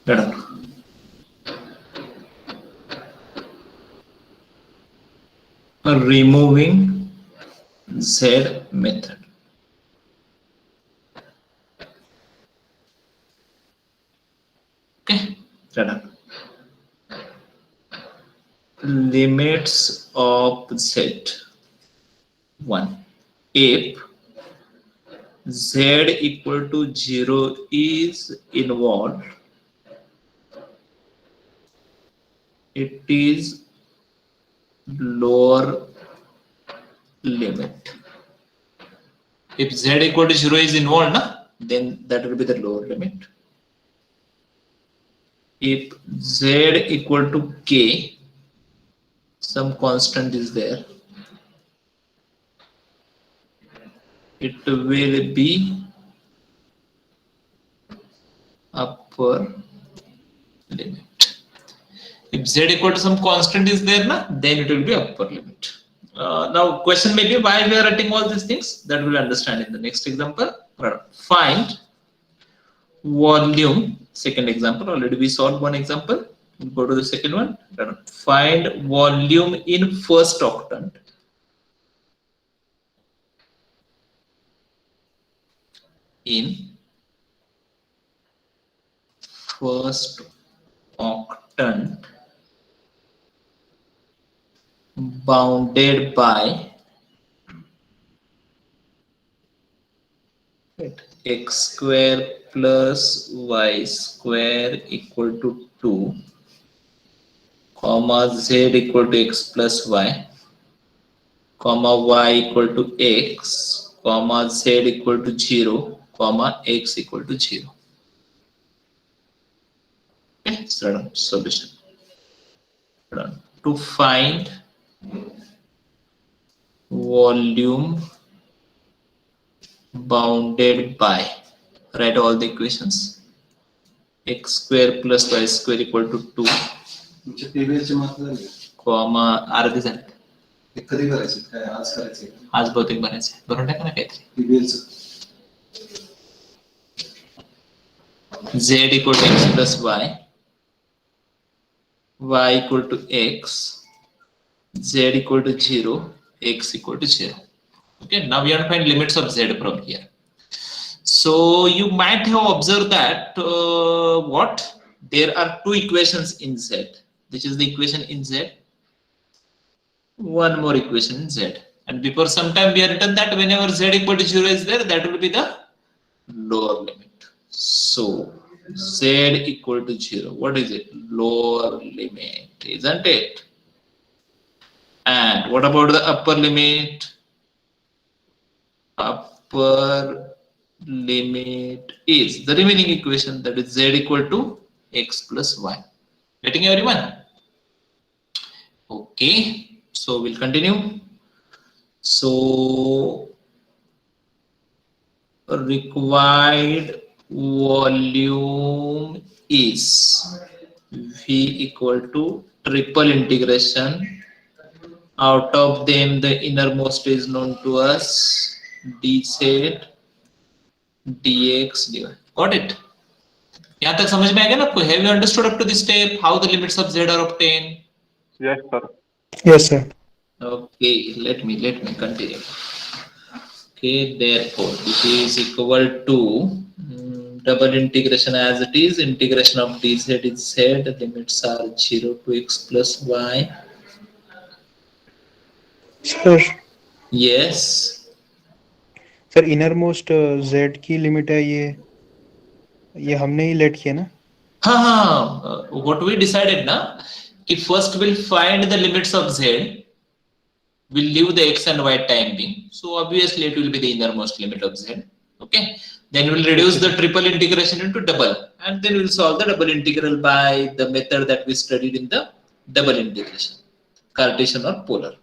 Done. Removing Z method. Okay, done. Limits of Z. 1. If Z equal to 0 is involved, it is lower limit. If Z equal to 0 is involved, then that will be the lower limit. If Z equal to K, some constant is there, it will be upper limit. If Z equal to some constant is there, then it will be upper limit. Now question may be why we are writing all these things, that we will understand in the next example. Find volume. Second example, already we solved one example. We'll go to the second one. Find volume in first octant in first octant bounded by x square plus y square equal to 2, comma z equal to x plus y, comma y equal to x, comma z equal to 0, comma x equal to 0. Okay, so solution. To find volume bounded by, write all the equations. X square plus y square equal to 2, comma अर्धे झाले. कधी करायचे काय आज करायचे आज बहुतेक बनायचे भरून टाका ना काहीतरी. Z equal to x plus y equal to x, z equal to 0, x equal to 0. Okay, now we have to find limits of z from here. So you might have observed that there are two equations in z. This is the equation in z. One more equation in z. And before some time we have written that whenever z equal to 0 is there, that will be the lower limit. So z equal to 0, what is it? Lower limit, isn't it? And what about the upper limit? Upper limit is the remaining equation, that is z equal to x plus y. Getting everyone? Okay, so we'll continue. So required volume is V equal to triple integration. Out of them, the innermost is known to us, dz dx dy. Got it? यहाँ तक समझ में आ गया ना आपको? Have you understood up to this step how the limits of z are obtained? Yes, sir. Yes, sir. Okay, let me continue. Okay, therefore this is equal to double integration as it is, integration of dz is z, limits are 0 to x plus y. Sir, Yes. sir innermost z की limit है ये हमने ही late किया ना. हाँ, what we decided ना कि first we'll find the limits of z, we'll leave the x and y time being, so obviously it will be the innermost limit of z. Okay, then we'll reduce the triple integration into double, and then we'll solve the double integral by the method that we studied in the double integration, Cartesian or polar.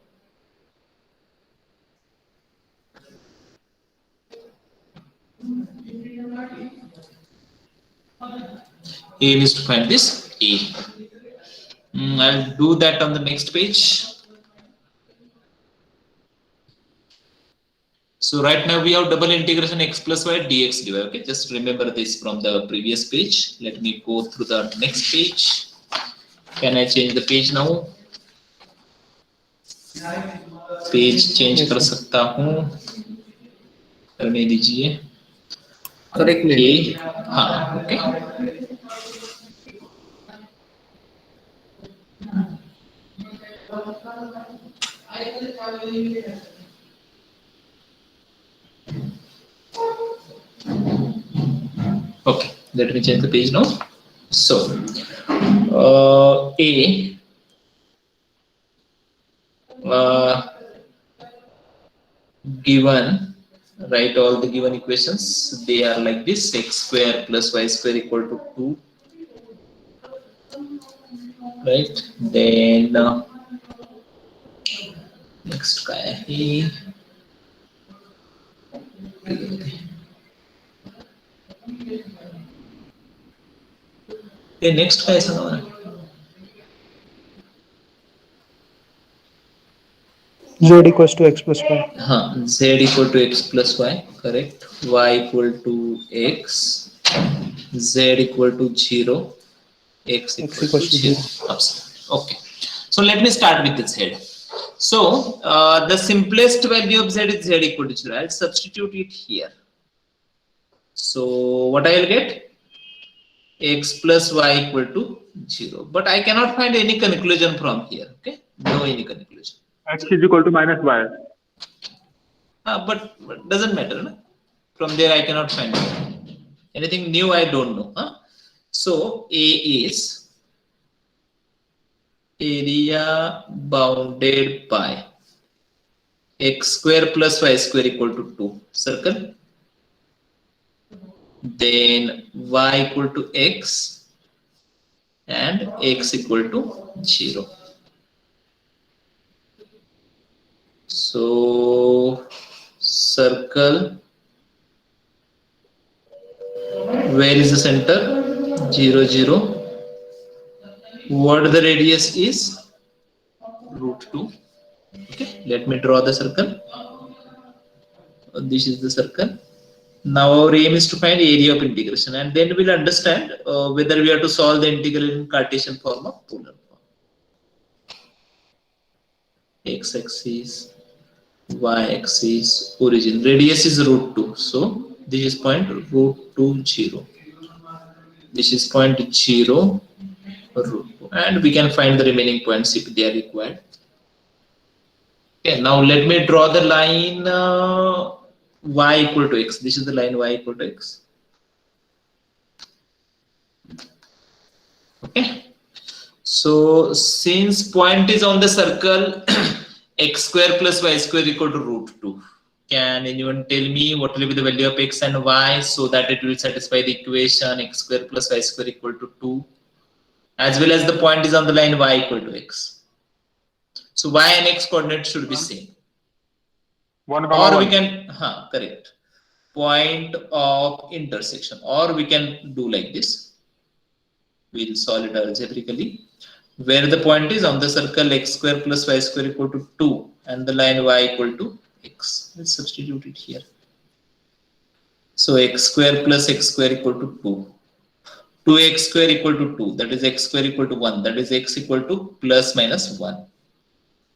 Aim is to find this A. I'll do that on the next page. So So right now we have double integration x plus y dx dy. Okay, just remember this from the previous page. Let me go through the next page. Can I change the page now? Page change कर सकता हूँ, करने दीजिए। Correct, हाँ, okay. Okay, let me change the page now. So, A, given, write all the given equations. They are like this: x square plus y square equal to 2. Right? Then next guy है ये next guy ऐसा ना हो z equals to x plus y. हाँ, z equal to x plus y, correct. Y equal to x, z equal to 0, x equal to 0. Okay. So let me start with the z. So the simplest value of z is z equal to 0. I'll substitute it here. So what I will get? X plus y equal to 0. But I cannot find any conclusion from here. Okay, no any conclusion. X is equal to minus y. But doesn't matter. No? From there I cannot find anything new. I don't know. Huh? So A is area bounded by x square plus y square equal to 2. Circle. Then y equal to x and x equal to 0. So circle, where is the center? 0, 0. What the radius is? Root 2. Okay, let me draw the circle. This is the circle. Now our aim is to find area of integration, and then we'll understand whether we have to solve the integral in Cartesian form or polar form. X-axis, y-axis, origin. Radius is root 2. So this is point root 2, 0. This is point 0, root 2. And we can find the remaining points if they are required. Okay, now let me draw the line y equal to x. This is the line y equal to x. Okay. So since point is on the circle x square plus y square equal to root 2. Can anyone tell me what will be the value of x and y so that it will satisfy the equation x square plus y square equal to 2, as well as the point is on the line y equal to x. So y and x coordinates should be same. Or we can, correct, point of intersection, or we can do like this. We'll solve it algebraically. Where the point is on the circle x square plus y square equal to 2 and the line y equal to x. Let's substitute it here. So x square plus x square equal to 2. 2x square equal to 2. That is x square equal to 1. That is x equal to plus minus 1.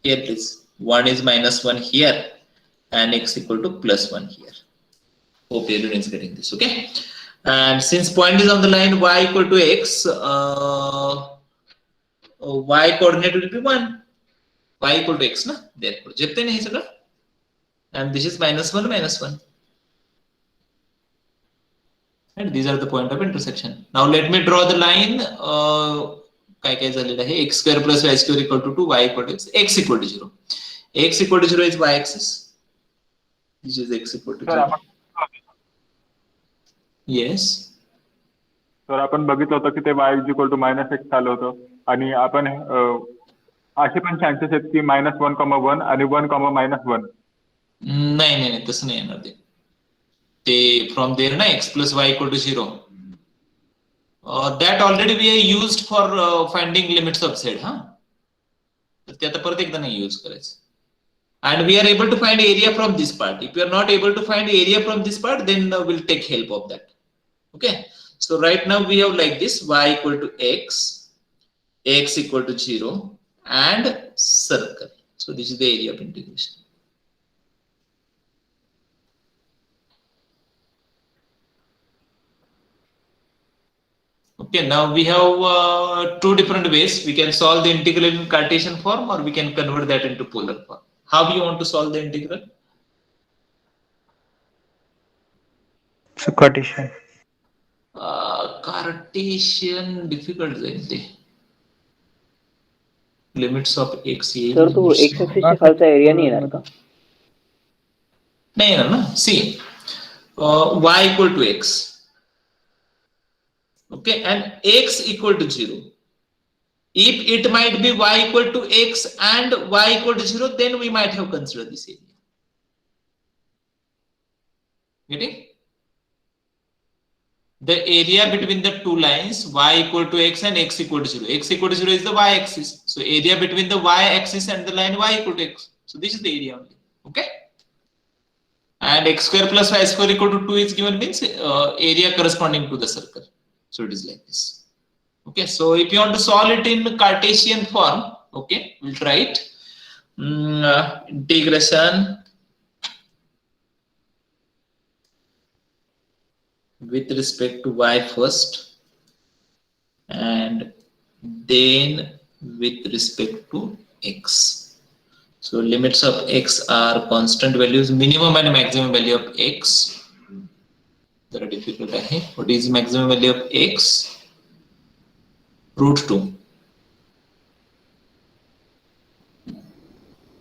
Here it is. 1 is minus 1 here and x equal to plus 1 here. Hope everyone is getting this. Okay. And since point is on the line y equal to x, y coordinate will be 1. Y equal to x, na? Therefore, jette nahi saka. And this is minus 1, minus 1. And these are the point of intersection. Now let me draw the line. X square plus y square equal to 2, y equal to x, x equal to 0. X equal to 0 is y axis. This is x equal to 0. Yes. तर आपण बघितलं होतं की ते y is equal to minus x आलं होतं आणि आपण असे पण चान्सेस आहेत की -1,1 आणि 1,-1. नाही तसं नाही येणार ते फ्रॉम देअर ना x plus y equal to 0. That already we are used for finding limits of z. तर ते आता परत एकदा नाही यूज करायचं. and we are able to find area from this part. If we are not able to find area from this part, then we'll take help of that. Okay, so right now we have like this: y equal to x, x equal to 0, and circle. So this is the area of integration. Okay, now we have two different ways. We can solve the integral in Cartesian form, or we can convert that into polar form. How you want to solve the integral? So Cartesian. Cartesian difficult जाईल ते. Limits of x येईल. Sir तो x axis च्या खालचा area नाही येणार का? नाही येणार ना. See, y equal to x. Okay, and x equal to 0. If it might be y equal to x and y equal to 0, then we might have considered this area. Getting? The area between the two lines, y equal to x and x equal to 0. X equal to 0 is the y axis. So area between the y axis and the line y equal to x. So this is the area only. Okay? And x square plus y square equal to 2 is given, means area corresponding to the circle. So it is like this. Okay, so if you want to solve it in Cartesian form, okay, we'll try it. Integration with respect to y first, and then with respect to x. So limits of x are constant values, minimum and maximum value of x. There are difficult. What is maximum value of x? Root 2.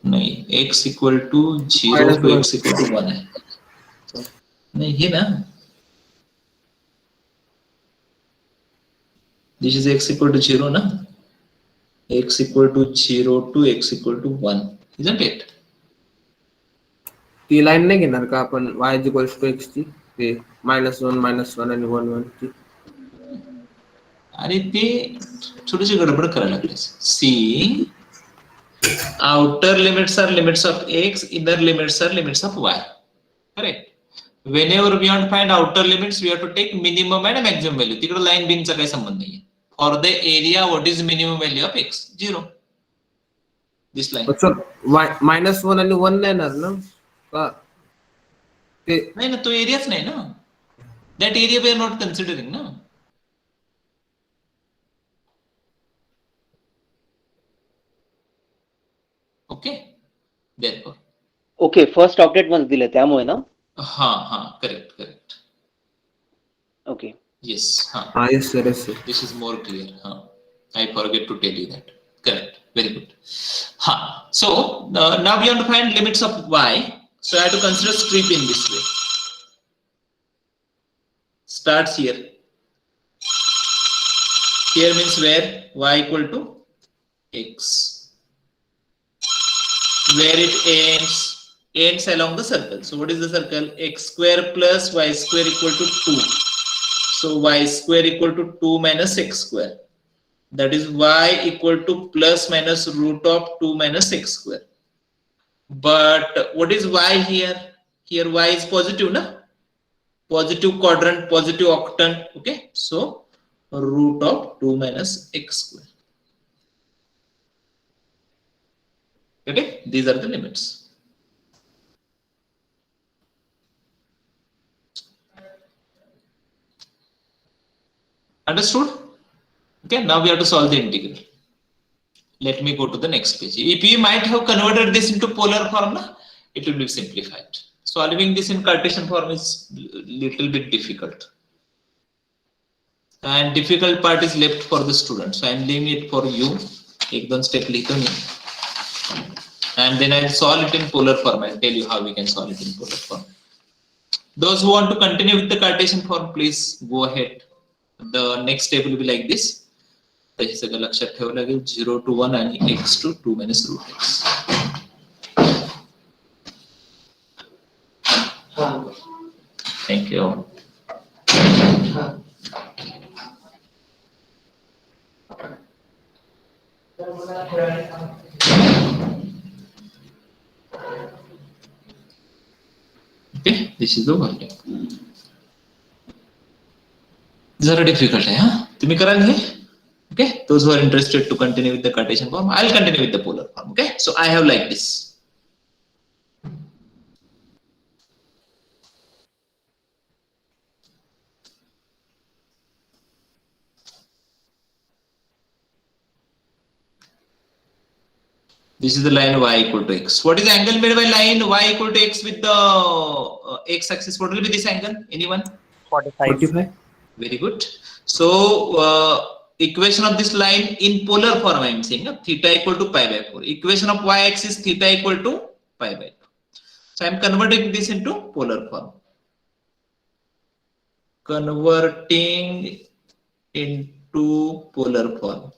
नहीं, x equal to 0 to x equal to 1 है. नहीं ये ना. This is x equal to 0 na? X equal to 0 to x equal to 1, isn't it? ती line नाही घेणार का आपण y इक्वल्स टू x ची ते -1 आणि 1 1 ची आणि ते थोडीशी गडबड करायला लागलीस. See, outer limits are limits of x, inner limits are limits of y. Correct? Whenever we want to find outer limits, we have to take minimum and maximum value. तिकडे लाईन बिनचा काही संबंध नाहीये. For the area, what is minimum value of x? 0. This line. Sir -1 आणि 1 नाही येणार ना का ते नाही ना, तो एरियाच नाही ना. That area we are not considering ना. Okay, therefore. Okay, first octet मध्ये दिले त्यामुळे ना. हाँ, correct. ओके. Yes, हाँ. yes sir. This is more clear. हाँ, I forget to tell you that. Correct. Very good. हाँ. So now we have to find limits of y. So I have to consider strip in this way. Starts here. Here means where y equal to x. Where it ends along the circle. So what is the circle? X square plus y square equal to 2. So y square equal to 2 minus x square. That is y equal to plus minus root of 2 minus x square. But what is y here? Here y is positive, na? Positive quadrant, positive octant. Okay, so root of 2 minus x square. Okay, these are the limits. Understood? Okay, now we have to solve the integral. Let me go to the next page. If you might have converted this into polar form, it will be simplified. Solving this in Cartesian form is little bit difficult. And difficult part is left for the student. So I am leaving it for you. Ek don step लिखो नहीं. And then I will solve it in polar form. I will tell you how we can solve it in polar form. Those who want to continue with the Cartesian form, please go ahead. The next step will be like this. त्याची सगळं लक्षात ठेवावं लागेल. 0 to 1 आणि x to 2 minus root x. Thank you. This is the volume. जरा difficult है हाँ तुम्ही कराल हे okay those who are interested to continue with the Cartesian form I'll continue with the polar form okay so I have like this. This is the line y equal to x. What is the angle made by line y equal to x with the x axis? What will be this angle? Anyone? 45. Very good. So equation of this line in polar form I am saying theta equal to pi by 4. Equation of y axis theta equal to pi by 2. So I am converting this into polar form. Converting into polar form.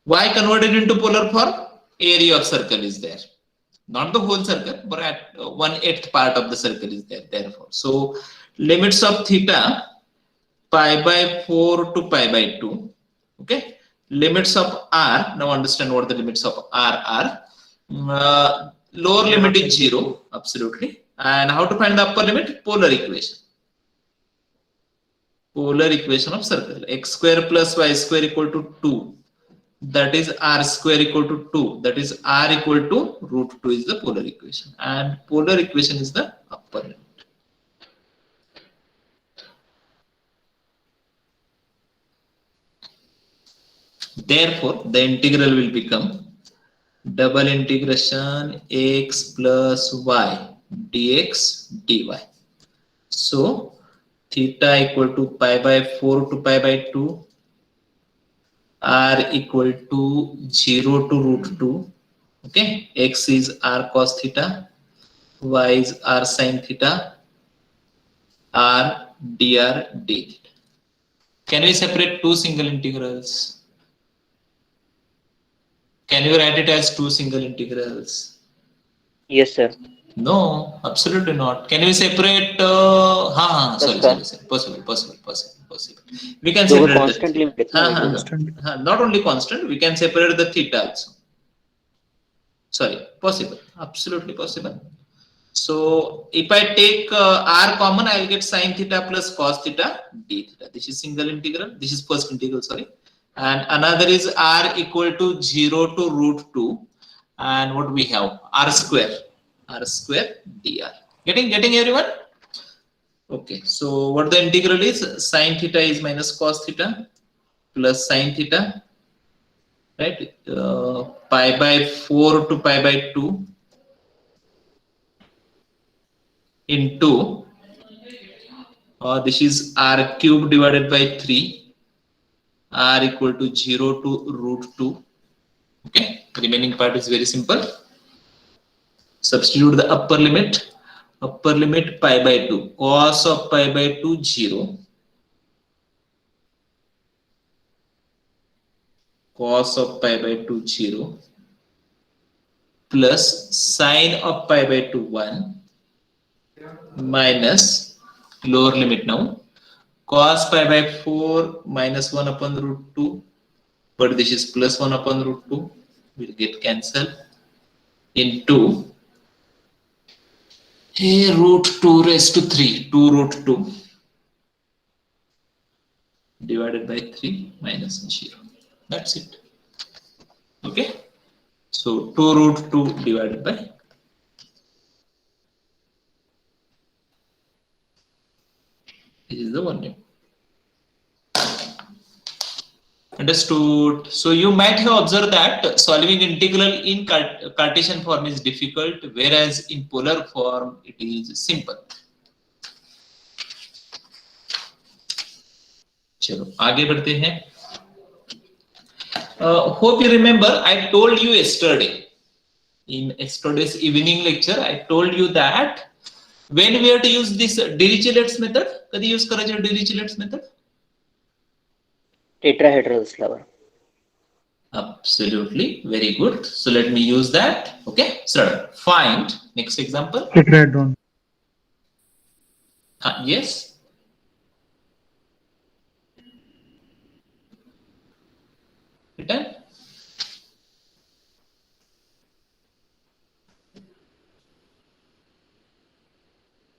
Why converted into polar form? Area of circle is there. Not the whole circle, but at 1/8 part of the circle is there. Therefore, so limits of theta pi by 4 to pi by 2. Okay. Limits of r. Now understand what the limits of r are. Lower limit is 0. Absolutely. And how to find the upper limit? Polar equation. Polar equation of circle. X square plus y square equal to 2. That is r square equal to 2. That is r equal to root 2 is the polar equation. And polar equation is the upper limit. Therefore, the integral will become double integration x plus y dx dy. So, theta equal to pi by 4 to pi by 2. R equal to 0 to root 2. Okay, x is r cos theta, y is r sin theta, r dr d theta. Can we separate two single integrals? Can you write it as two single integrals? Yes, sir. No, absolutely not. Can we separate? Sorry. Possible. We can दोघं separate constant the limit not only constant. We can separate the theta also. Sorry, possible. Absolutely possible. So if I take r common, I will get sin theta plus cos theta d theta. This is single integral. This is first integral. Sorry. And another is r equal to 0 to root 2. And what we have? R square dr. Getting everyone? Okay, so what the integral is? Sin theta is minus cos theta plus sin theta, right? Pi by 4 to pi by 2 into this is r cube divided by 3, r equal to 0 to root 2. Okay, the remaining part is very simple. Substitute the upper limit pi by 2, cos of pi by 2 0, cos of pi by 2 0 plus sine of pi by 2 1 minus lower limit now cos pi by 4 minus 1 upon root 2, but this is plus 1 upon root 2 will get cancelled into root 2 raised to 3, 2 root 2 divided by 3 minus 0. That's it. Okay. So 2 root 2 divided by this is the volume. Understood. So you might have observed that solving integral in Cartesian form is difficult, whereas in polar form it is simple. चलो आगे बढ़ते हैं. Hope you remember I told you yesterday in yesterday's evening lecture I told you that when we have to use this Dirichlet's method, कधी use करायचे Dirichlet's method? Tetrahedral असल्यावर. Absolutely, very good. So let me use that. Okay, sir. Find next example. Tetrahedron. Yes. Written.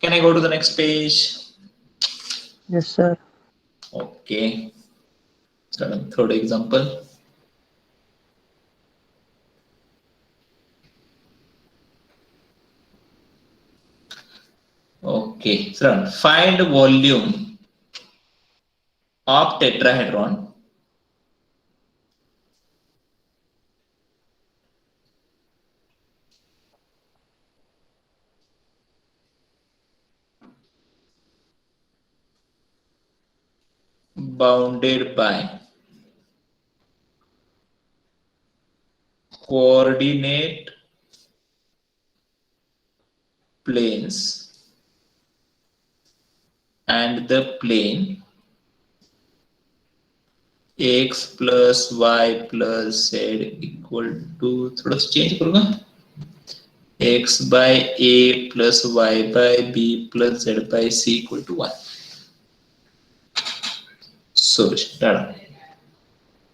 Can I go to the next page? Yes, sir. Okay. So third example. Okay. So find volume of tetrahedron bounded by coordinate planes and the plane x plus y plus z equal to, थोड़ा सा change करूंगा, x by a plus y by b plus z by c equal to 1. So data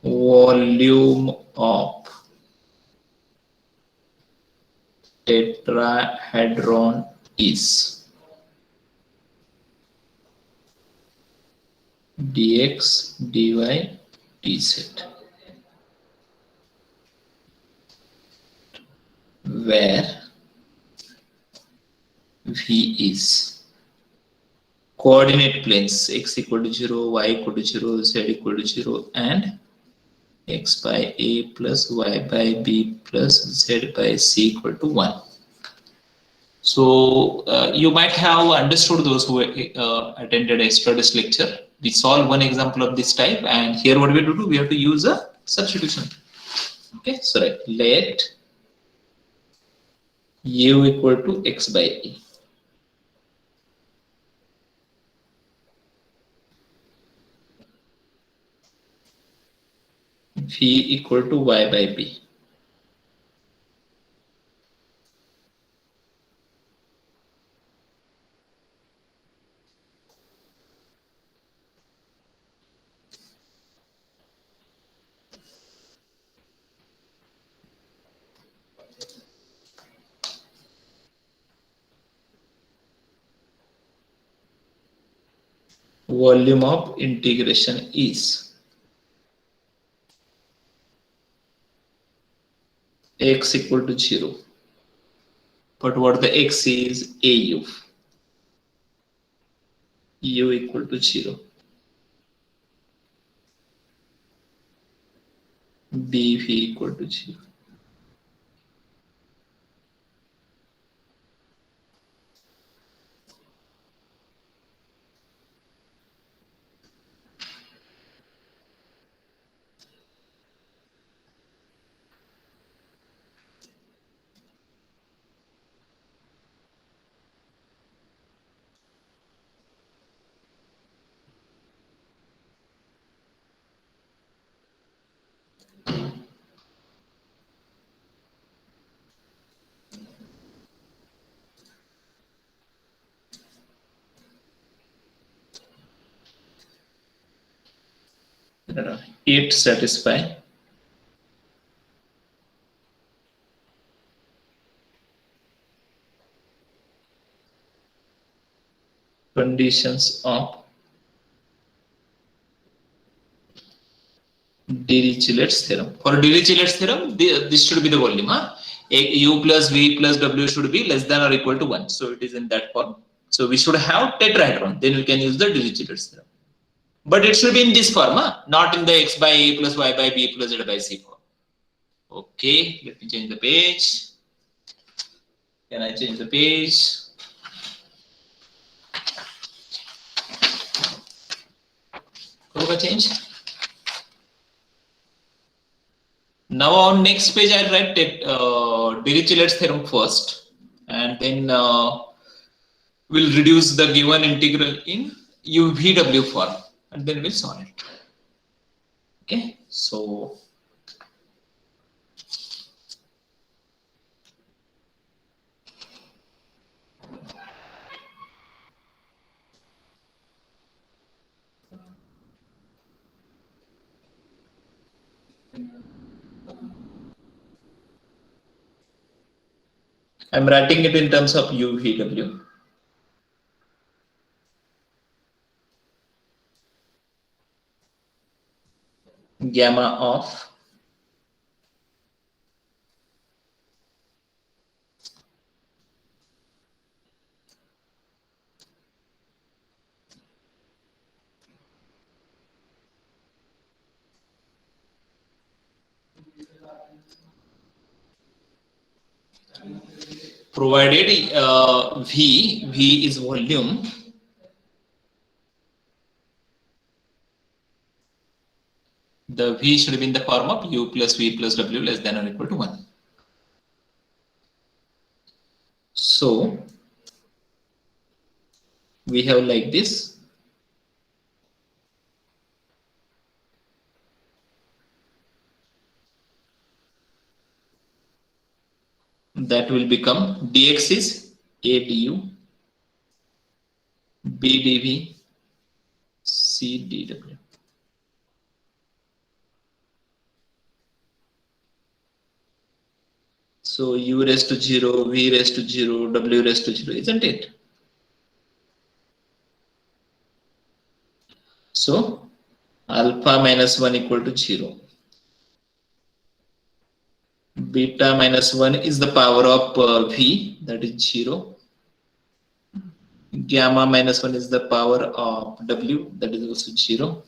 volume of tetrahedron is dx dy dz, where v is coordinate planes x equal to 0, y equal to 0, z equal to 0, and x by a plus y by b plus z by c equal to 1. So you might have understood, those who attended yesterday's lecture. We solve one example of this type, and here what we have to do, we have to use a substitution. Okay, so let u equal to x by a. V equal to y by b. Volume of integration is x equal to 0. But what the x is au. U equal to 0. BV equal to 0. It satisfy conditions of Dirichlet's theorem. For Dirichlet's theorem, this should be the volume. U plus V plus W should be less than or equal to 1. So it is in that form. So we should have tetrahedron. Then we can use the Dirichlet's theorem. But it should be in this form, not in the x by a plus y by b plus z by c form. Okay, let me change the page. Can I change the page? Change. Now on next page I'll write Dirichlet's theorem first, and then we'll reduce the given integral in UVW form, and then we'll solve it. Okay, so I'm writing it in terms of UVW. gamma of provided V is volume, the V should be in the form of U plus V plus W less than or equal to 1. So we have like this. That will become dx is A du, B dV, C dW. So U raised to 0, V raised to 0, W raised to 0, isn't it? So alpha minus 1 equal to 0. Beta minus 1 is the power of V, that is 0. Gamma minus 1 is the power of W, that is also 0.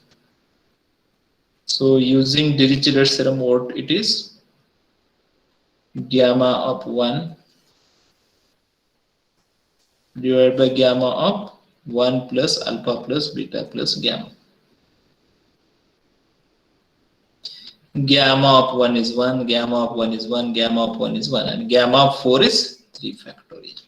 So using Dirichlet's theorem, what it is? Gamma of 1 divided by gamma of 1 plus alpha plus beta plus gamma. Gamma of 1 is 1, gamma of 1 is 1, gamma of 1 is 1, and gamma of 4 is 3 factorial.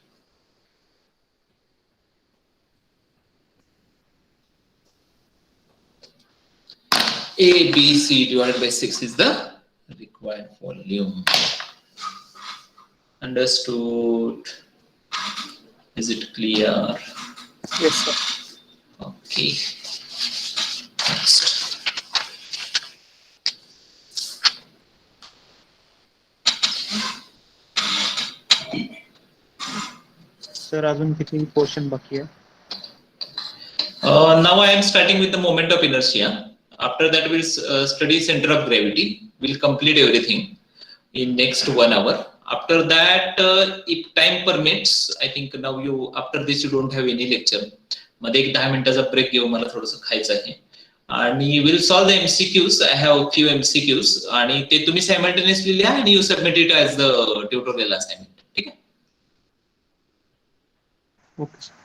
A, B, C divided by 6 is the required volume. Understood? Is it clear? Yes, sir. Okay. Next. Sir अजून किती portion बाकी आहे? Now I am starting with the moment of inertia. After that, we'll study center of gravity. We'll complete everything in next 1 hour. After that, if time permits, I think now you after this you don't have any lecture. मध्ये एक 10 मिनिटाचा break घेऊ, मला थोडंसं खायचं आहे. आणि will solve the MCQs. I have few MCQs आणि ते तुम्ही simultaneously लिहा and you submit it as the tutorial assignment. ठीक आहे? Okay sir.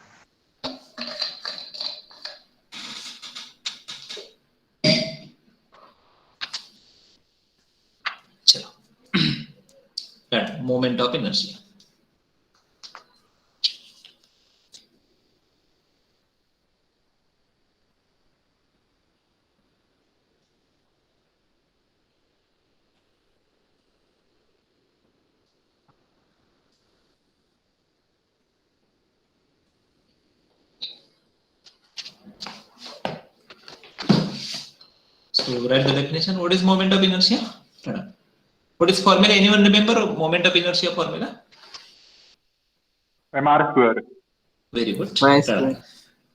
Moment of inertia. So write the definition. What is moment of inertia? What is formula? Anyone remember moment of inertia formula? mr square. Very good. Square.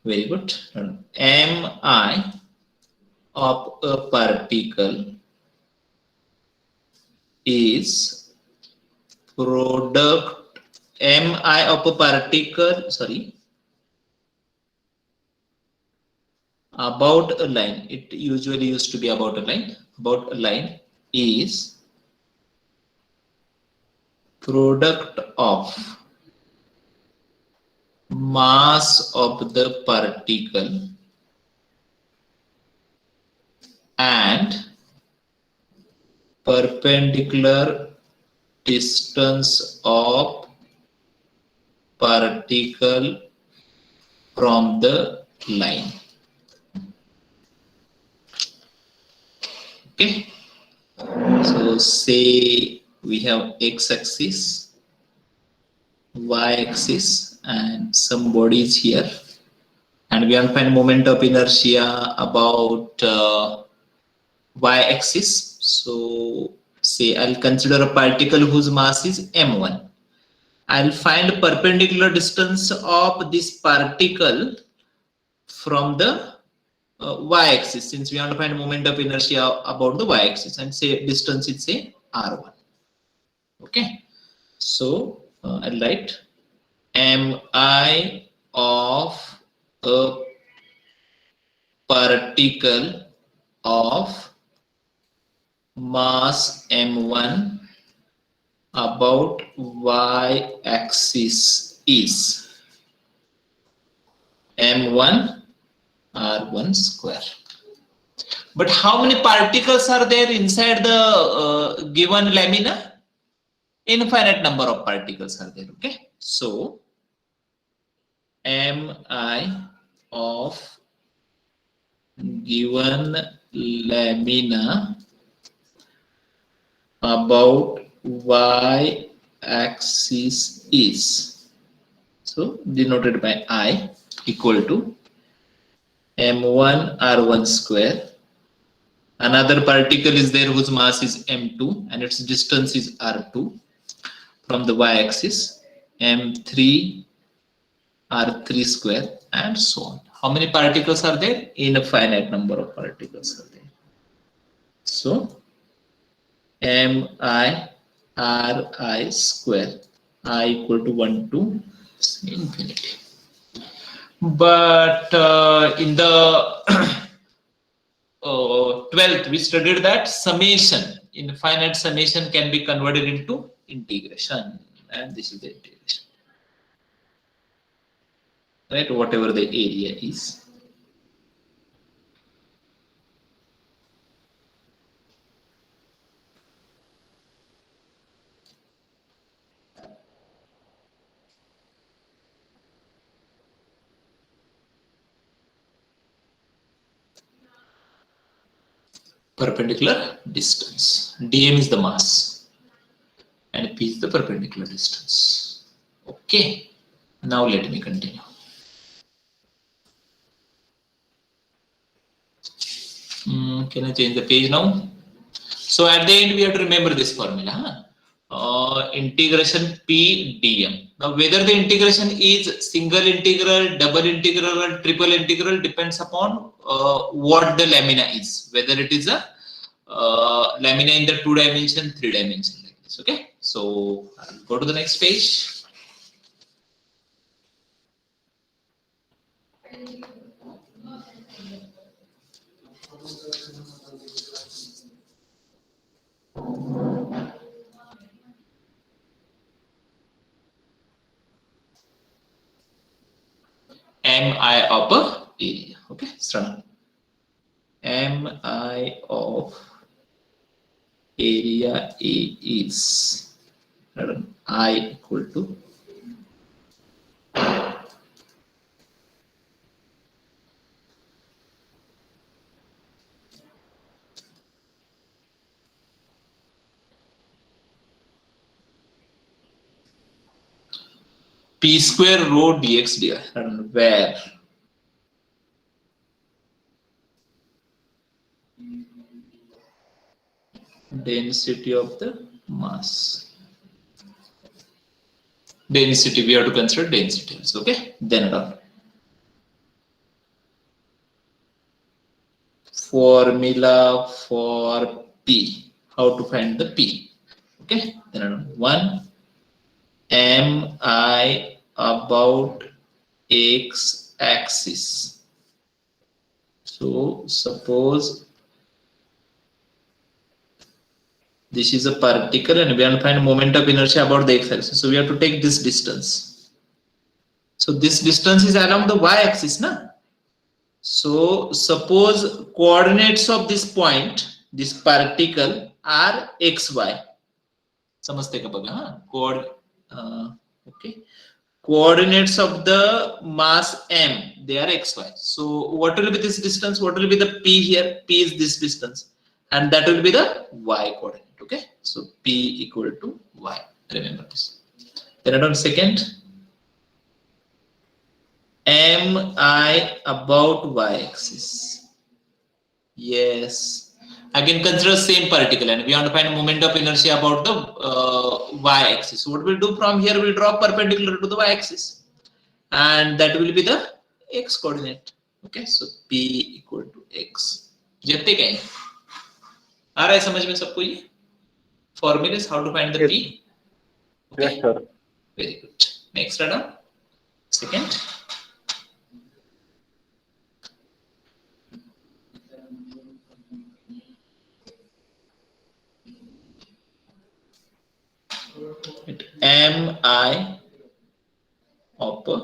Very good. Mi of a particle is product. Mi of a particle, sorry, about a line. It usually used to be about a line. About a line is product of mass of the particle and perpendicular distance of particle from the line. Okay, so say we have x-axis, y-axis, and some bodies here, and we want to find moment of inertia about y-axis. So say I'll consider a particle whose mass is m1. I'll find perpendicular distance of this particle from the y-axis, since we want to find moment of inertia about the y-axis, and say distance is say r1. Okay, so I'll write mi of a particle of mass m1 about y-axis is m1 r1 square. But how many particles are there inside the given lamina? Infinite number of particles are there. Okay, so mi of given lamina about y-axis is, so denoted by I, equal to m1 r1 square. Another particle is there whose mass is m2 and its distance is r2 from the y-axis, m3 r3 square, and so on. How many particles are there? Infinite number of particles are there. So mi ri square, I equal to 1 to infinity. But in the 12th we studied that summation, infinite summation can be converted into integration, and this is the integration, right? Whatever the area is. Perpendicular distance. dm is the mass and p is the perpendicular distance. Okay, now let me continue. Can I change the page now? So at the end we have to remember this formula, integration p dm. Now whether the integration is single integral, double integral, or triple integral depends upon what the lamina is, whether it is a lamina in the 2 dimension, 3 dimension, like this. Okay, so I'll go to the next page. mi of a area. Okay, start. Mi of area A is I equal to p square rho dx dy, where density of the mass, density, we have to consider density. Okay, then around formula for p, how to find the p. Okay, then around 1 mi about x axis. So suppose this is a particle and we want to find moment of inertia about the x axis, so we have to take this distance. So this distance is along the y axis, na? So suppose coordinates of this point, this particle, are xy. समझते का बघा, okay, coordinates of the mass m, they are xy. So what will be this distance? What will be the p here? P is this distance, and that will be the y coordinate. Okay, so p equal to y. Remember this. Then on second, mi about y axis. Yes. Again, consider same particle, and we want to find a moment of inertia about the y axis. So what we'll do from here, we'll draw perpendicular to the y axis, and that will be the x coordinate. Okay, so P equal to X जितने क्या है, आ रहा है समझ में सबको ये formulas how to find the Yes. P? Okay, Yes, sir. very good. Next Adam, second. Mi of a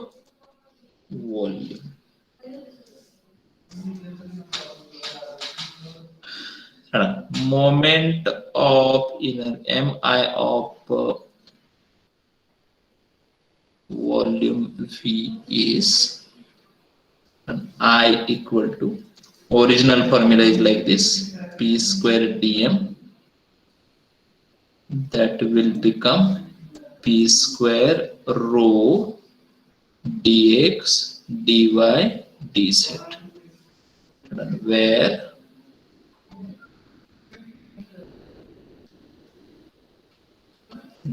volume. Moment of inner Mi of volume V is I equal to, original formula is like this, P square dm, that will become P square rho dx dy dz, where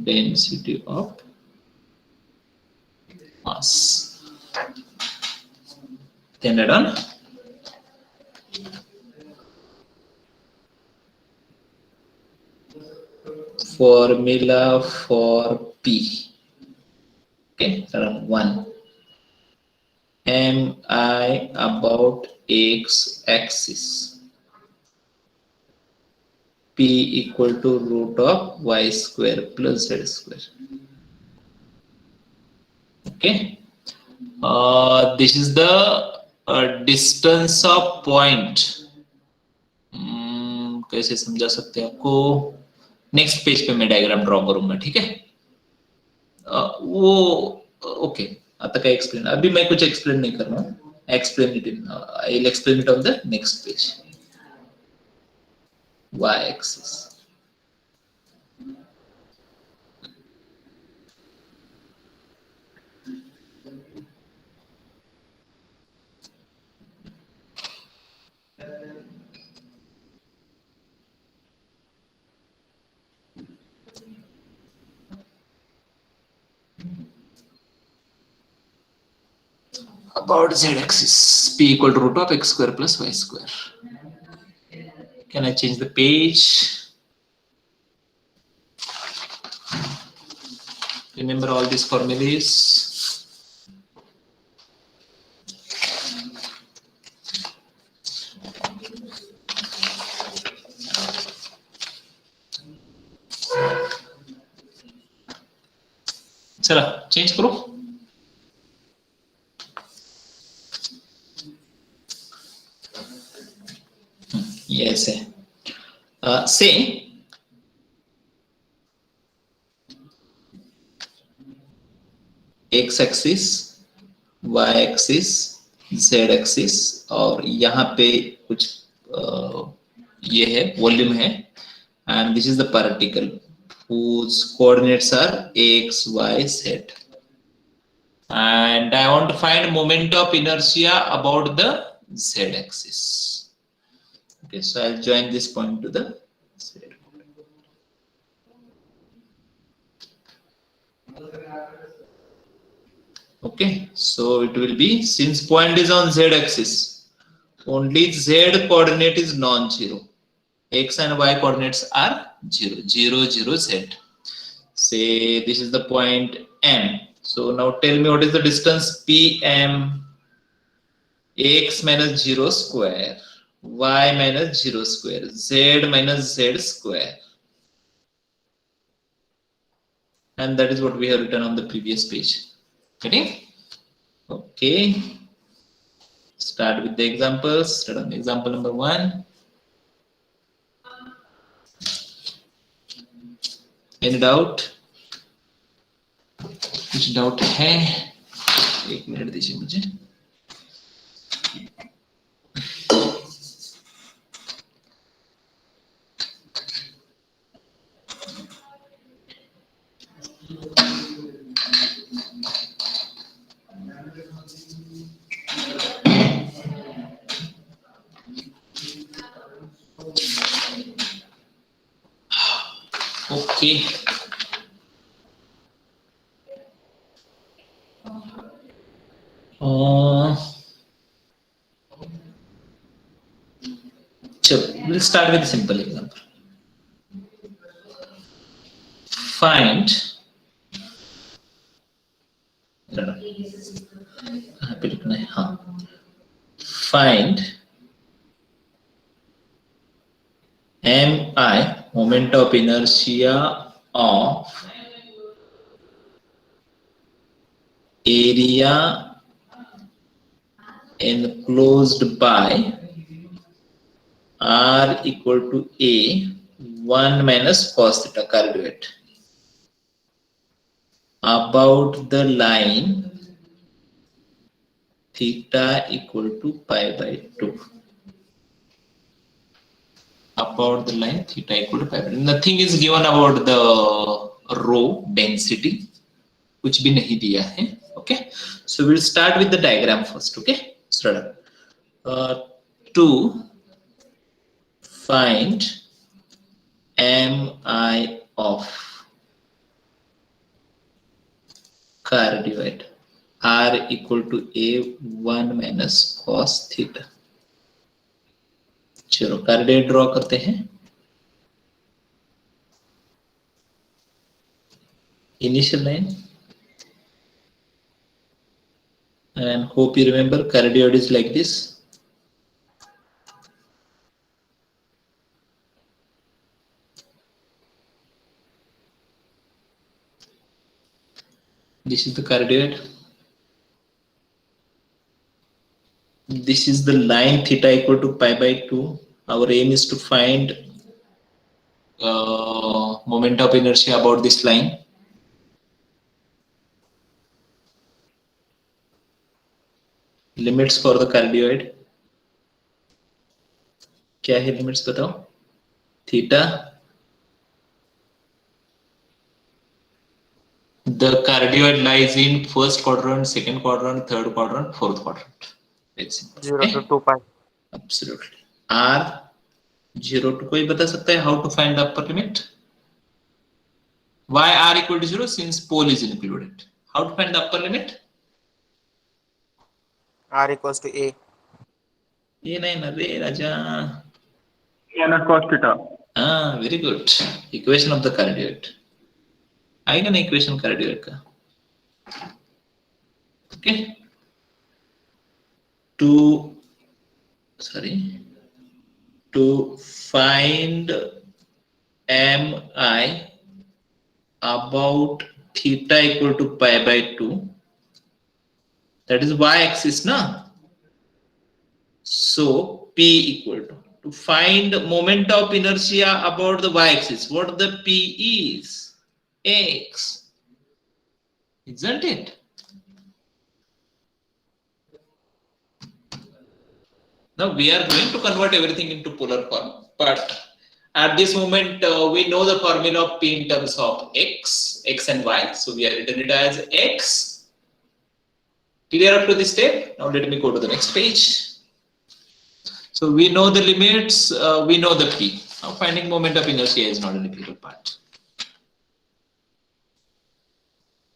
density of mass. Then add on formula for P. Okay, around 1. Mi about x axis. P equal to root of y square plus z square. Okay. This is the distance of point. कैसे समझा सकते हैं आपको, next page पे मैं diagram draw करूंगा, ठीक है। वो ओके, आता का एक्सप्लेन, अभी मैं कुछ एक्सप्लेन नहीं कर रहा हूँ, explain it in, I will explain it on the next page. y axis, about z axis, P equal to root of x square plus y square. Can I change the page? Remember all these formulas. चला change करो। Yes, say x axis, y axis, z axis, और यहाँ पे कुछ ये है volume है, and this is the particle whose coordinates are x, y, z, and I want to find moment of inertia about the z axis. Okay, so I'll join this point to the z. Okay, so it will be, since point is on z axis, only z coordinate is non-zero. X and y coordinates are 0, 0, 0, z. Say this is the point M. So now tell me what is the distance PM? X minus 0 square, y minus 0 square, z minus z square. And that is what we have written on the previous page. Getting? Okay. Start with the examples. Start on example number 1. Any doubt? कुछ doubt है? एक minute दीजिए मुझे। Okay, चलो, we'll start with a simple example. Find find mi, moment of inertia of area enclosed by r equal to a 1 minus cos theta cardioid about the line theta equal to pi by 2. About the line theta equal to pi by 2. Nothing is given about the rho density, which भी नहीं दिया है. Okay, so we'll start with the diagram first. Okay, start to find mi of cardioid r equal to a 1 minus cos theta. चलो cardioid draw करते हैं. Initial line, and hope you remember cardioid is like this. This is the cardioid. This is the line theta equal to pi by 2. Our aim is to find moment of inertia about this line. Limits for the cardioid. क्या है limits बताओ? Theta. The cardioid lies in first quadrant, second quadrant, third quadrant, fourth quadrant. Very simple. 0 to 2 pi. Absolutely. R 0 to कोई बता सकता है how to find the upper limit? Why R equal to 0? Since pole is included. How to find the upper limit? R equals to A. ये नहीं ना रे राजा. minus cos theta. Very good. Equation of the cardioid. आएगा ना equation cardioid का. Okay. To find mi about theta equal to pi by 2, that is y-axis na. So p equal to find moment of inertia about the y-axis, what the p is? X, isn't it? Now we are going to convert everything into polar form, but at this moment we know the formula of p in terms of x and y, so we are written it as x. Clear up to this step? Now let me go to the next page. So we know the limits, we know the p. Now finding moment of inertia is not a difficult part.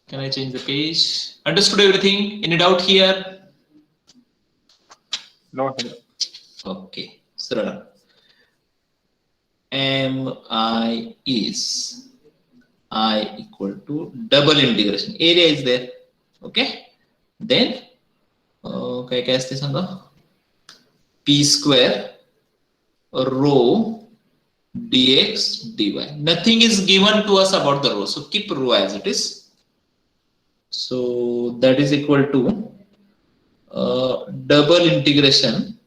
Can I change the page? Understood everything? Any doubt here? No, sir. Okay, Sarada. Mi is I equal to double integration. Area is there. Okay. Then, काय काय असते सांगा? P square rho dx dy. Nothing is given to us about the rho, so keep rho as it is. So that is equal to double integration.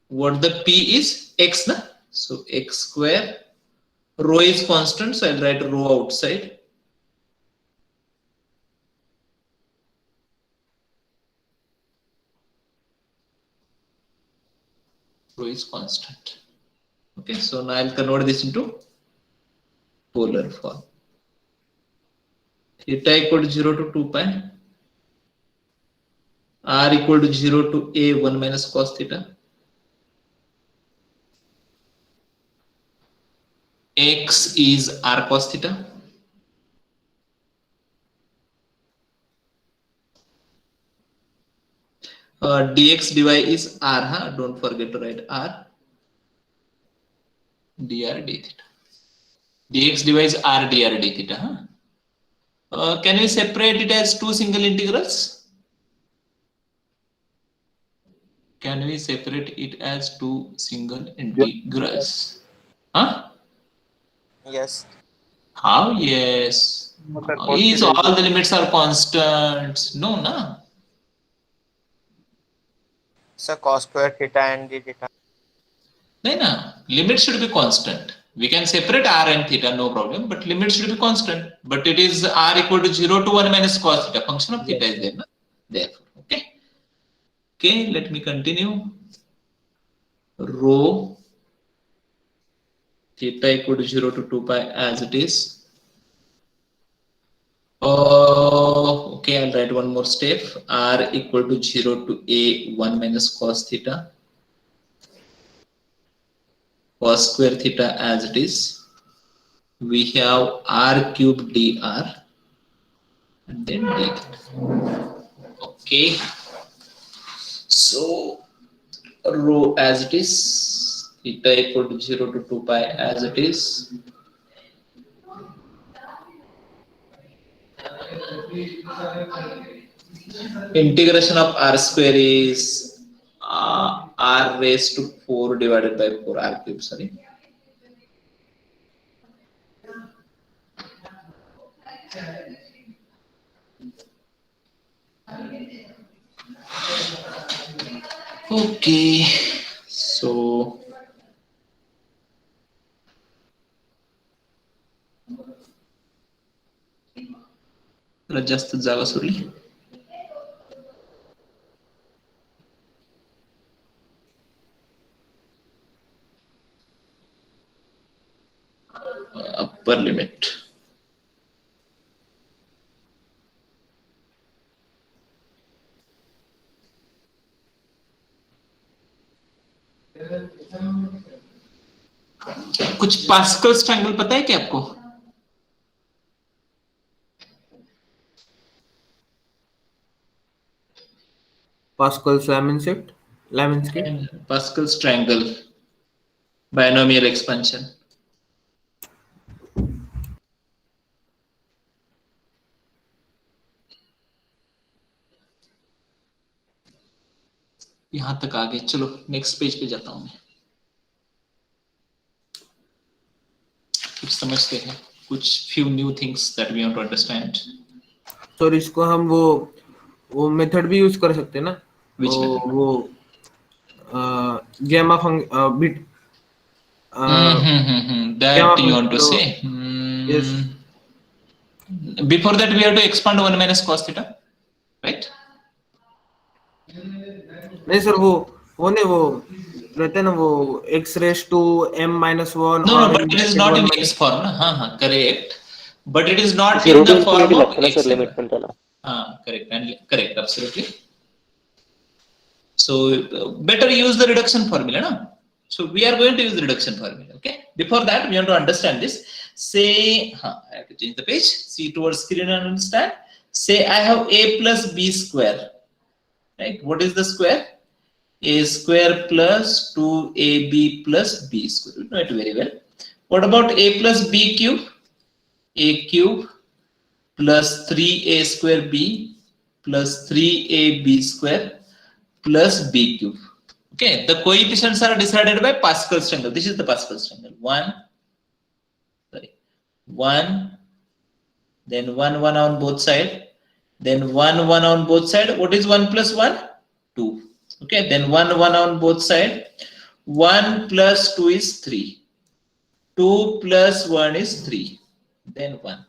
What the p is? X na? So x square, rho is constant, so I'll write rho outside. Rho is constant. Okay, so now I'll convert this into polar form. Theta equal to 0 to 2 pi. R equal to 0 to a 1 minus cos theta. X is r cos theta. Dx dy is r, don't forget to write r. dr d theta. Dx divides r dr d theta. Can we separate it as two single integrals? Can we separate it as two single integrals? Huh? Yes. How? Yes. Is all the limits are constants? No, na. So cos square theta and d theta. No, no. Limits should be constant. We can separate r and theta, no problem, but limits should be constant. But it is r equal to 0 to 1 minus cos theta. Function of theta is there, na? Therefore, okay. Okay, let me continue. Rho theta equal to 0 to 2 pi as it is. Okay, I'll write one more step. R equal to 0 to a 1 minus cos theta. Cos square theta as it is. We have r cube dr and then d theta. Okay. So rho as it is, theta equal to 0 to 2 pi as it is. Integration of r square is r raised to 4 divided by 4 r cube, sorry. Okay, so जास्त जागा सोडली. Upper limit. कुछ Pascal's triangle पता है क्या आपको? Pascal's Laminsky. Pascal's triangle, binomial expansion. यहां तक आ गए. चलो नेक्स्ट पेज पे जाता हूं मैं. कुछ समझते हैं, कुछ few new things that we want to understand. तो इसको हम वो मेथड भी यूज कर सकते हैं ना. Which method? वो gamma bit. That gamma you want to so, say? Yes. Before that, we have to expand 1 minus cos theta, right? नहीं सर वो नहीं वो रहते हैं ना वो x raised to m minus 1. No, but it is not in x form, na? हाँ, correct. But it is not in the form of x. Correct, and correct, absolutely. So better use the reduction formula, na? So we are going to use the reduction formula, okay? Before that, we want to understand this. Say, I have to change the page. See towards screen and understand. Say I have a plus b square, right? What is the square? A square plus 2ab plus b square. You know it very well. What about a plus b cube? A cube plus 3a square b plus 3ab square plus b cube. Okay, the coefficients are decided by Pascal's triangle. This is the Pascal's triangle. 1, then 1 on both sides, then 1 on both sides. What is 1 plus 1? 2. Okay, then 1 on both sides. 1 plus 2 is 3. 2 plus 1 is 3. Then 1.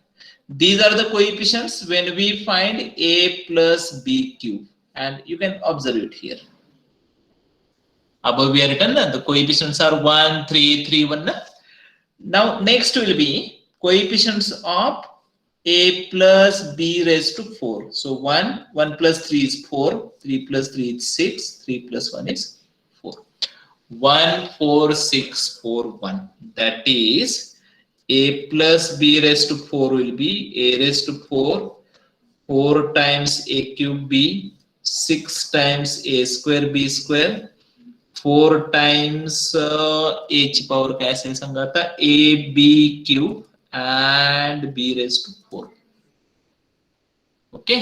These are the coefficients when we find a plus b cube. And you can observe it here. Above we are written, the coefficients are 1, 3, 3, 1. Now next will be coefficients of a plus b raised to 4. So 1 plus 3 is 4, 3 plus 3 is 6, 3 plus 1 is 4. 1, 4, 6, 4, 1. That is a plus b raised to 4 will be a raised to 4, 4 times a cube b, 6 times a square b square, 4 times a ची power काय असेल सांगा आता, ab cube and b raised to 4. Okay,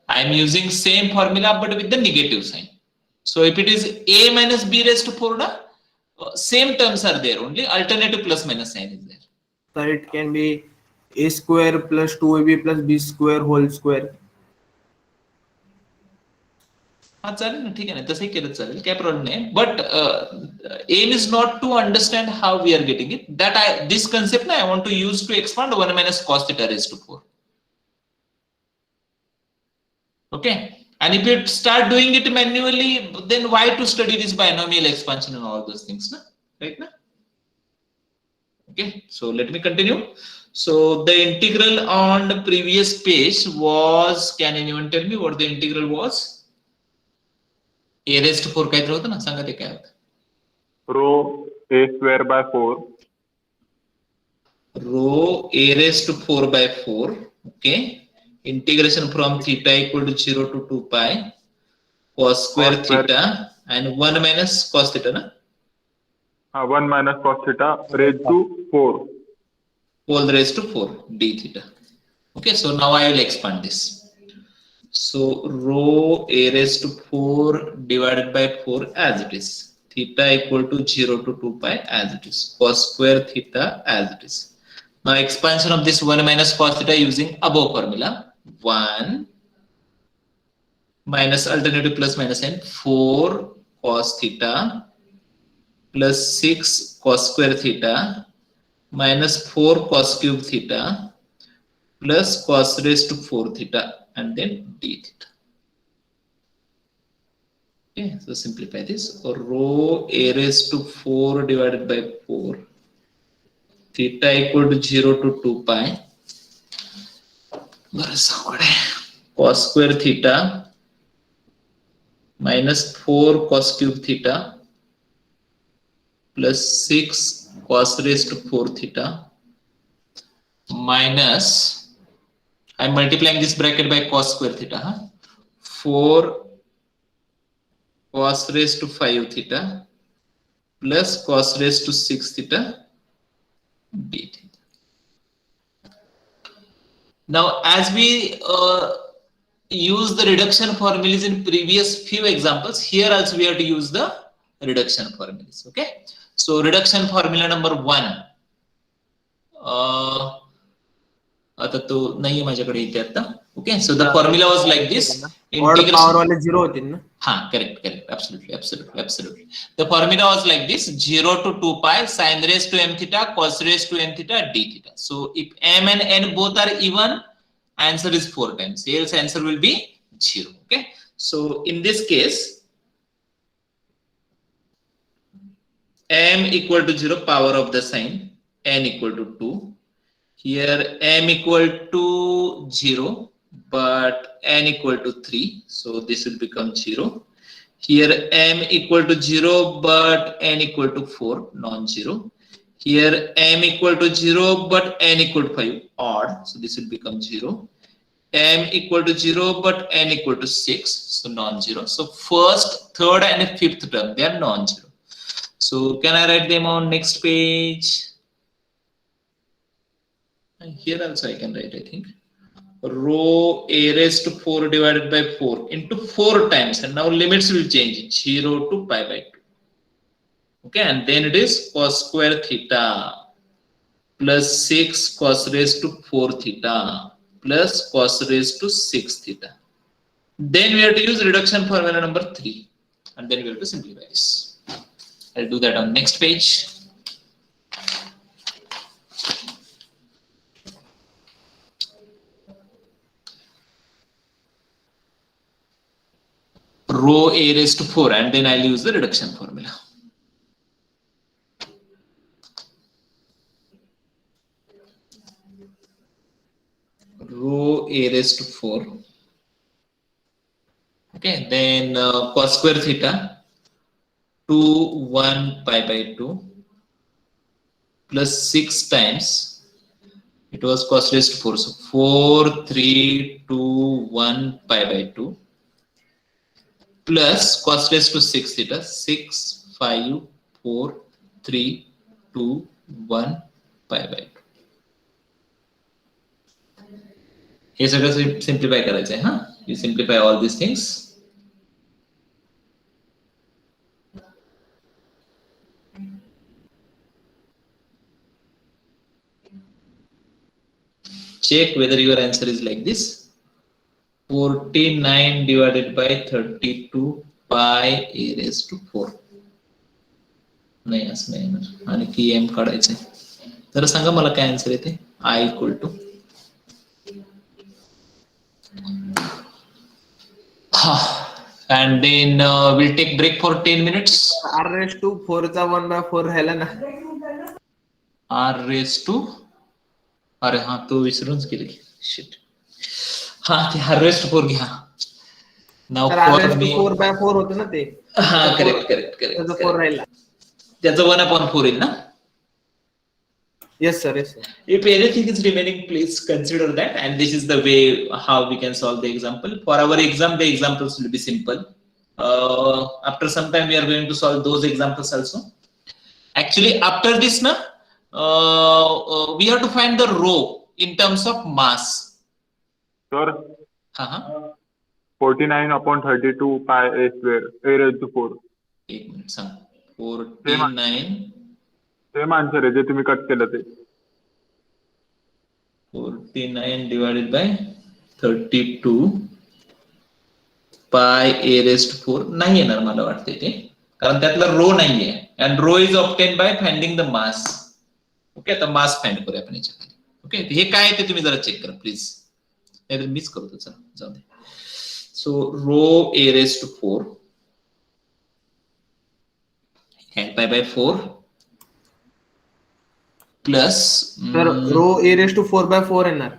I am using same formula but with the negative sign. So if it is a minus b raised to 4, same terms are there, only alternative plus minus sign is there. So it can be a square plus 2ab plus b square whole square. हा चालेल ना, ठीक आहे ना, तसंही केलं चालेल, काय प्रॉब्लेम नाही. But aim is not to understand how we are getting it, that this concept ना I want to use to expand 1 minus cos theta raised to 4. Okay, and if you start doing it manually, then why to study this binomial expansion and all those things, na? Right na? Okay, so let me continue. So the integral on the previous page was, can anyone tell me what the integral was? a raised to 4 काय होतं ना, सांगा ते काय होतं. रो a square by 4. Rho a raised to 4 by 4. Okay, integration from theta equal to 0 to 2 pi cos square theta and 1 minus cos theta na, 1 minus cos theta raised to 4. whole raised to 4 d theta. Okay, so now I will expand this. So rho a raised to 4 divided by 4 as it is, theta equal to 0 to 2 pi as it is, cos square theta as it is. Now expansion of this 1 minus cos theta using above formula, 1 minus alternative plus minus n, 4 cos theta plus 6 cos square theta minus 4 cos cube theta plus cos raised to 4 theta and then d theta. Okay, so simplify this. Rho a raised to 4 divided by 4, theta equal to 0 to 2 pi, cos square theta minus 4 cos cube theta plus 6 cos raised to 4 theta minus, I am multiplying this bracket by cos square theta, 4 cos raised to 5 theta plus cos raised to 6 theta d theta. Now as we use the reduction formulas in previous few examples, here also we have to use the reduction formulas. Okay, so reduction formula number 1, आता तो नाहीये माझ्याकडे इथे आता. Okay, so the formula was like this, power वाले 0 होतील ना. हा, correct, absolutely. The formula was like this, 0 to 2 pi sin raised to m theta cos raised to n theta d theta. So if m and n both are even, answer is 4 times, else answer will be 0. Okay, so in this case m equal to 0, power of the sign, n equal to 2. Here m equal to 0 but n equal to 3, so this will become 0. Here m equal to 0 but n equal to 4, non-zero. Here m equal to 0 but n equal to 5, odd, so this will become 0. M equal to 0 but n equal to 6, so non-zero. So first, third and fifth term, they are non-zero. So can I write them on next page? Here also I can write, I think, rho a raised to 4 divided by 4 into 4 times, and now limits will change, 0 to pi by 2. Okay, and then it is cos square theta plus 6 cos raised to 4 theta plus cos raised to 6 theta. Then we have to use reduction formula number 3, and then we have to simplify this. I'll do that on next page. Rho a raised to 4, and then I'll use the reduction formula. Rho a raised to 4. Okay, then cos square theta 2 1 pi by 2 plus 6 times, it was cos raised to 4, so 4 3 2 1 pi by 2 plus cos raised to 6 theta 6 5 4 3 2 1 pi by 2. हे सगळं simplify करायचं आहे हा. You simplify all this things. Check whether your answer is like this. 49 divided by 32 pi a raised to 4. नाही असं नाही येणार. आणि की एम काढायचंय. तर सांगा मला काय आन्सर येते. I equal to and then we'll take break for 10 minutes. R raised to 4 चा 1/4 राहिला ना. R raised to अरे हाँ तो विसरूनच गेले. शिट. हाँ ते R raised to 4 घ्या. Now तर R for raised to me 4/4 होतं ना ते. हाँ करेक्ट. त्याचा 4 राहिला. त्याचं 1/4 येईल ना. Yes sir. If anything is remaining, please consider that. And this is the way how we can solve the example. For our exam, the examples will be simple. After some time, we are going to solve those examples also. Actually, after this, we have to find the row in terms of mass. Sir, 49/32 pi a square a raised to 4. एक minute सांग. 49 same answer आहे जे तुम्ही cut केलं ते. 49 divided by 32 pi a raised to 4 नाही येणार मला वाटते ते, कारण त्यातला रो नाहीये. and rho is obtained by finding the mass. Okay, आता मास फाइंड करूया आपण याच्या खाली. ओके, हे काय आहे ते तुम्ही जरा चेक करा प्लीज, नाहीतर मिस करतो. चला जाऊ दे. सो रो a raised to 4 and pi by 4 plus तर रो a raised to 4/4 येणार.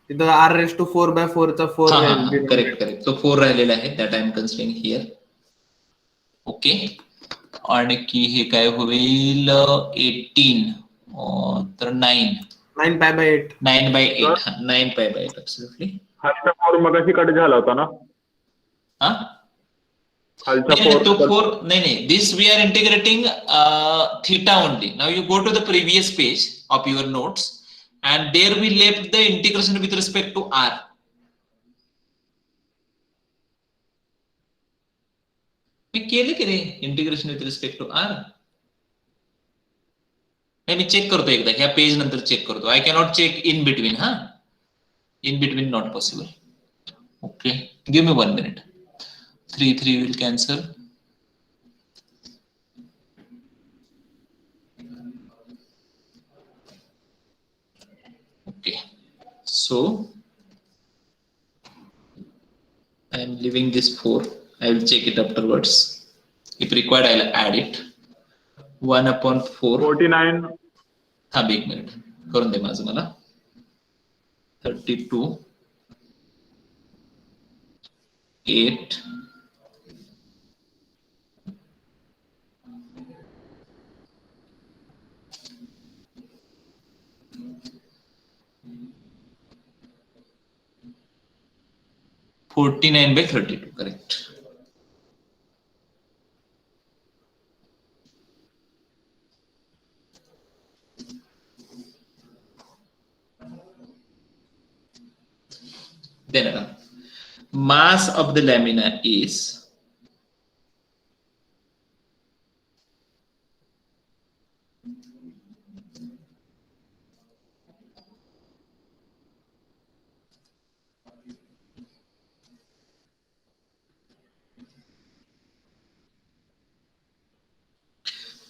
तिथं R raised to 4/4 चा 4 राहील. करेक्ट तो 4 राहिलेला आहे. That I am considering here. Okay, आणि की हे काय होईल 18 तर 9 pi by 8. 9 by 8 9 pi by 8 absolutely. खालचा 4 मगाशी कट झाला होता ना. हा खालचा तो 4 4 नाही. This we are integrating theta only. Now you go to the previous page of your notes and there we left the integration with respect to r. मी केले की रे integration with respect to r. मी check करतो एकदा, ह्या page नंतर check करतो. I cannot check in between. हा, in between not possible. Okay, give me 1 minute. 3 will cancel. Okay, so I am leaving this 4. I will check it afterwards. If required, I will add it. 1/4. 49 हाँ, 1 minute करून दे माझं मला. 32 8 49 by 32, correct. Then mass of the lamina is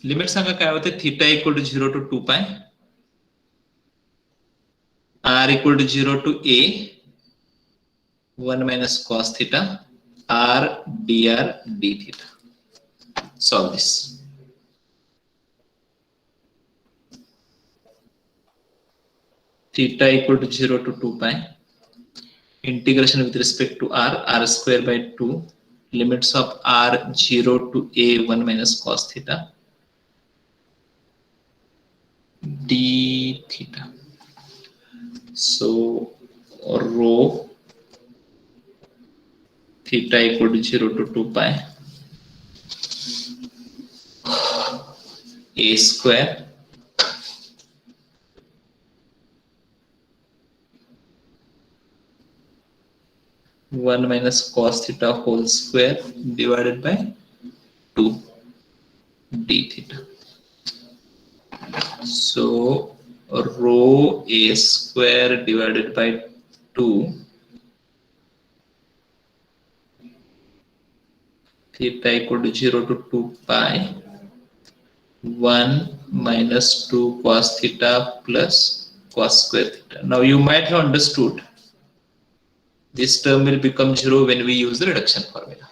limit सांगा काय होते. Theta equal to 0 to 2 pi, r equal to 0 to a 1 minus cos theta r dr d theta. Solve this. Theta equal to 0 to 2 pi, integration with respect to r square by 2, limits of r 0 to a 1 minus cos theta d theta. So rho theta equal to 0 to 2 pi a square one minus cos theta whole square divided by 2 d theta. So rho a square divided by 2 theta equal to 0 to 2 pi 1 minus 2 cos theta plus cos square theta. Now you might have understood this term will become 0 when we use the reduction formula.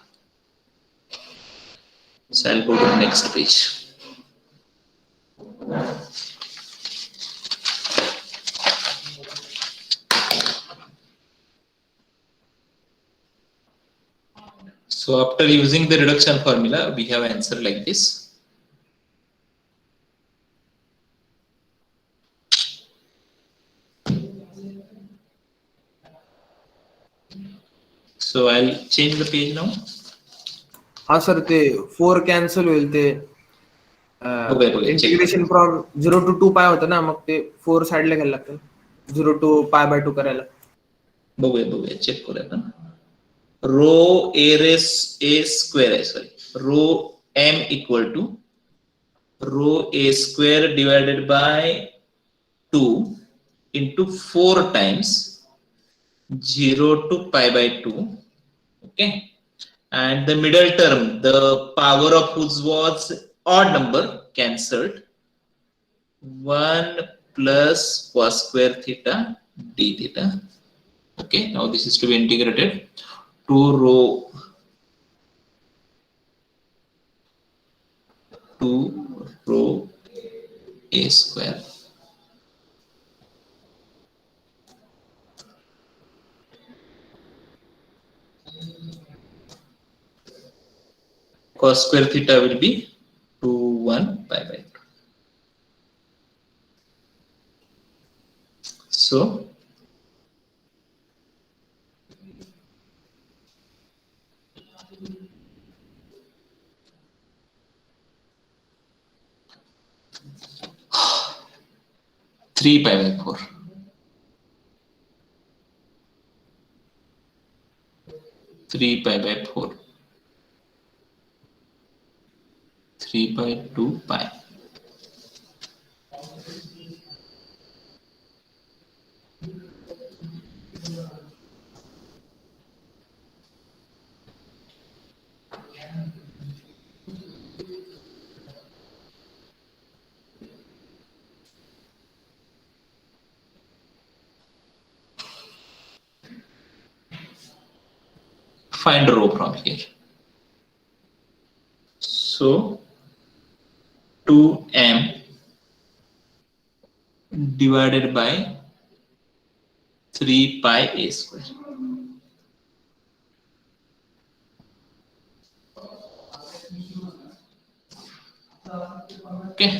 So I'll go to the next page. So after using the reduction formula, we have answer like this. So I'll change the page now. हा sir ते 4 cancel होईल ते बघूया, check integration from 0 to 2 पाय होतं ना, मग ते 4 साईडला घ्यायला लागतं 0 to pi/2 करायला. बघूया चेक करूया आपण. रो a square आहे, sorry rho m equal to rho a square divided by 2 into 4 times 0 to pi/2. Okay, and the middle term, the power of whose was odd number, cancelled. 1 plus cos square theta d theta. Okay, now this is to be integrated to rho a square cos square theta will be 2 1 pi/2. So three pi/4. 3 pi/4. 3/2 pi. Find rho from here. So 2m divided by 3 pi a square. Okay.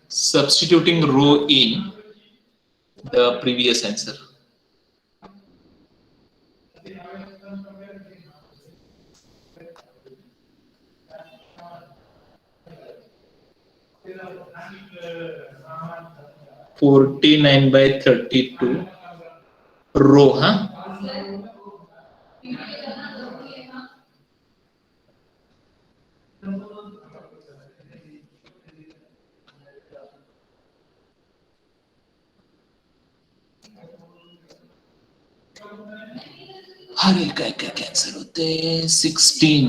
Substituting rho in the previous answer. (49/32) rho, huh? अरे काय काय cancel होते. 16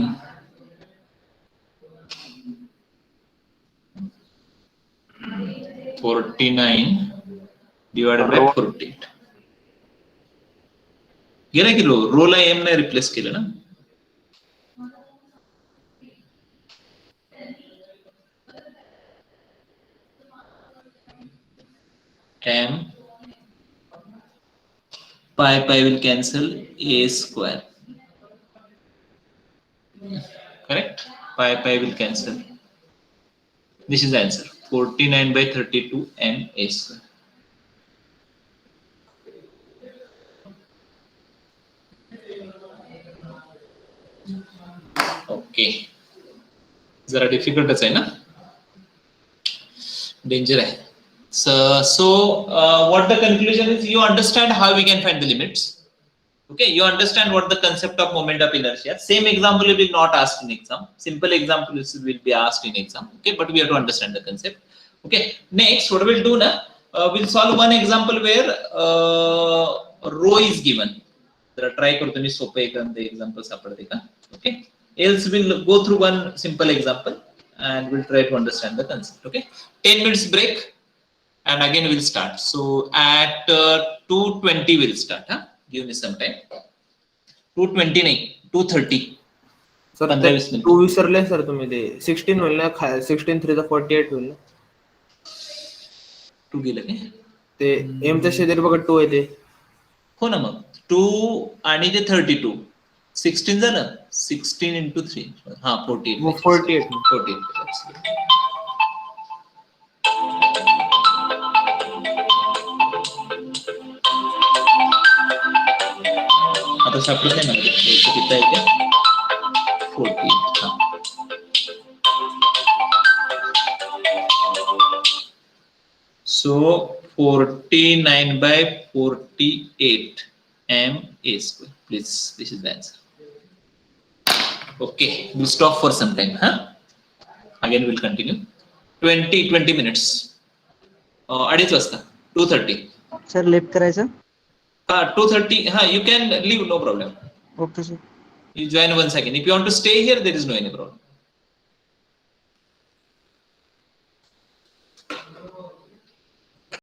49 divided by 48. गेला की रो ला M ने replace केलं ना. m pi will cancel a square. Correct? Pi will cancel. This is the answer. 49/32 m a square. Okay, जरा डिफिकल्टच आहे ना, डेंजर आहे. So what the conclusion is, you understand how we can find the limits. Okay, you understand what the concept of moment of inertia. Same example will be not asked in exam. Simple examples will be asked in exam. Okay, but we have to understand the concept. Okay, next what we'll do now, we'll solve one example where rho is given. जरा try करतो मी सोपं example सापडते का. Okay, else we'll go through one simple example and we'll try to understand the concept. Okay, 10 minutes break and again we'll start. So at 2:20 we'll start. Huh? Give me some time. 2:20 नाही, 2:30. Sir 15-20 minute. 2 विसरले sir तुम्ही, ते 16 होईल ना, 16 3 48 होईल ना, 2 गेलं काय? ते एम च्या शेजारी बघा 2 आहे ते. हो ना, मग 2 आणि ते 32, 16 झालं, 16 into 3, हा 48. मग 48. 48. आता सापडत नाही मला किती आहे ते, 48. हा. So 49/48 m(a square). Please, this is the answer. Okay, we'll stop for some time. Huh? Again, we'll continue. 20 minutes. 2:30 वाजता, 2:30. सर लेफ्ट करायचं. 2:30. Ha, you can leave, no problem. Okay sir. You join once again. If you want to stay here, there is no any problem.